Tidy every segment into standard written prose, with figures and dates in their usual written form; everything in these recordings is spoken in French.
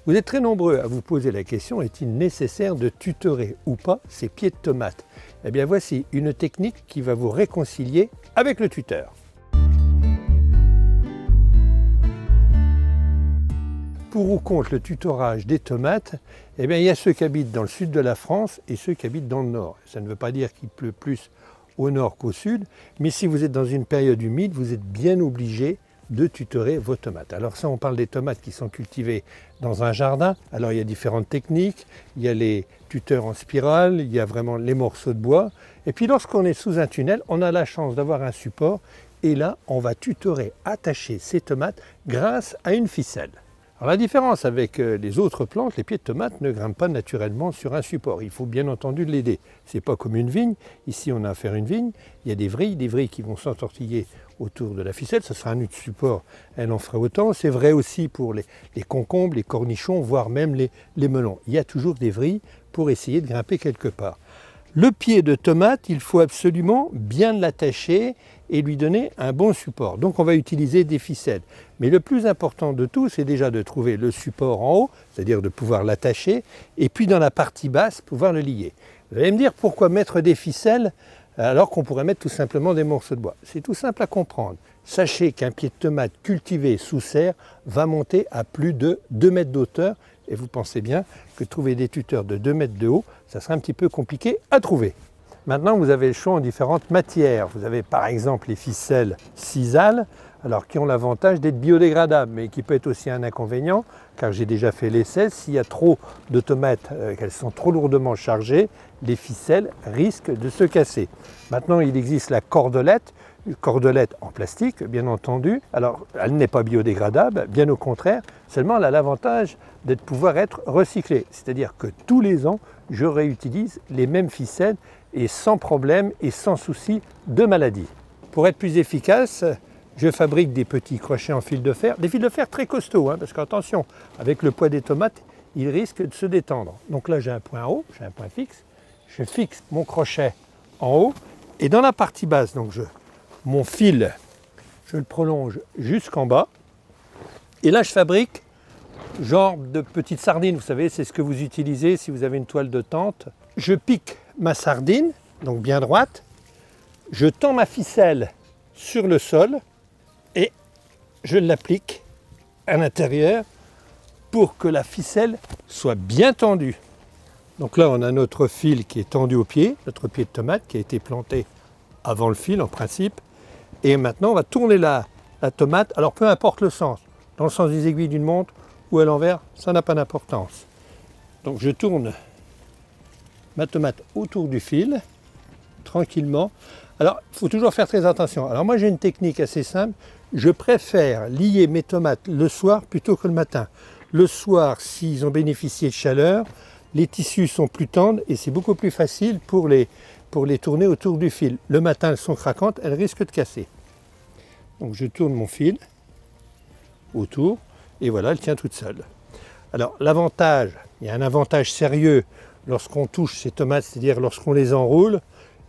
Vous êtes très nombreux à vous poser la question, est-il nécessaire de tutorer ou pas ces pieds de tomates? Eh bien voici une technique qui va vous réconcilier avec le tuteur. Pour ou contre le tutorage des tomates, eh bien, il y a ceux qui habitent dans le sud de la France et ceux qui habitent dans le nord. Ça ne veut pas dire qu'il pleut plus au nord qu'au sud, mais si vous êtes dans une période humide, vous êtes bien obligé de tutorer vos tomates. Alors ça, on parle des tomates qui sont cultivées dans un jardin. Alors il y a différentes techniques, il y a les tuteurs en spirale, il y a vraiment les morceaux de bois. Et puis lorsqu'on est sous un tunnel, on a la chance d'avoir un support et là, on va tutorer, attacher ces tomates grâce à une ficelle. Alors la différence avec les autres plantes, les pieds de tomates ne grimpent pas naturellement sur un support. Il faut bien entendu l'aider. Ce n'est pas comme une vigne. Ici, on a affaire à une vigne. Il y a des vrilles qui vont s'entortiller autour de la ficelle. Ce sera un nœud de support, elle en fera autant. C'est vrai aussi pour les concombres, les cornichons, voire même les melons. Il y a toujours des vrilles pour essayer de grimper quelque part. Le pied de tomate, il faut absolument bien l'attacher et lui donner un bon support. Donc on va utiliser des ficelles. Mais le plus important de tout, c'est déjà de trouver le support en haut, c'est-à-dire de pouvoir l'attacher, et puis dans la partie basse, pouvoir le lier. Vous allez me dire pourquoi mettre des ficelles alors qu'on pourrait mettre tout simplement des morceaux de bois. C'est tout simple à comprendre. Sachez qu'un pied de tomate cultivé sous serre va monter à plus de 2 mètres d'auteur. Et vous pensez bien que trouver des tuteurs de 2 mètres de haut, ça sera un petit peu compliqué à trouver. Maintenant, vous avez le choix en différentes matières. Vous avez par exemple les ficelles Sisal, alors qui ont l'avantage d'être biodégradables, mais qui peut être aussi un inconvénient, car j'ai déjà fait l'essai. S'il y a trop de tomates, qu'elles sont trop lourdement chargées, les ficelles risquent de se casser. Maintenant, il existe la cordelette, une cordelette en plastique, bien entendu. Alors, elle n'est pas biodégradable, bien au contraire, seulement elle a l'avantage de pouvoir être recyclée. C'est-à-dire que tous les ans, je réutilise les mêmes ficelles et sans problème et sans souci de maladie. Pour être plus efficace, je fabrique des petits crochets en fil de fer, des fils de fer très costauds, parce qu'attention, avec le poids des tomates, ils risquent de se détendre. Donc là, j'ai un point haut, j'ai un point fixe. Je fixe mon crochet en haut et dans la partie basse, donc mon fil, je le prolonge jusqu'en bas. Et là, je fabrique genre de petites sardines. Vous savez, c'est ce que vous utilisez si vous avez une toile de tente. Je pique ma sardine, donc bien droite. Je tends ma ficelle sur le sol et je l'applique à l'intérieur pour que la ficelle soit bien tendue. Donc là, on a notre fil qui est tendu au pied, notre pied de tomate qui a été planté avant le fil en principe. Et maintenant, on va tourner la tomate. Alors, peu importe le sens, dans le sens des aiguilles d'une montre ou à l'envers, ça n'a pas d'importance. Donc, je tourne ma tomate autour du fil, tranquillement. Alors, il faut toujours faire très attention. Alors, moi, j'ai une technique assez simple. Je préfère lier mes tomates le soir plutôt que le matin. Le soir, s'ils ont bénéficié de chaleur, les tissus sont plus tendres et c'est beaucoup plus facile pour les tourner autour du fil. Le matin, elles sont craquantes, elles risquent de casser. Donc je tourne mon fil autour et voilà, elle tient toute seule. Alors l'avantage, il y a un avantage sérieux lorsqu'on touche ces tomates, c'est-à-dire lorsqu'on les enroule,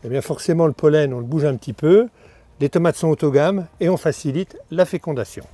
eh bien forcément le pollen, on le bouge un petit peu, les tomates sont autogames et on facilite la fécondation.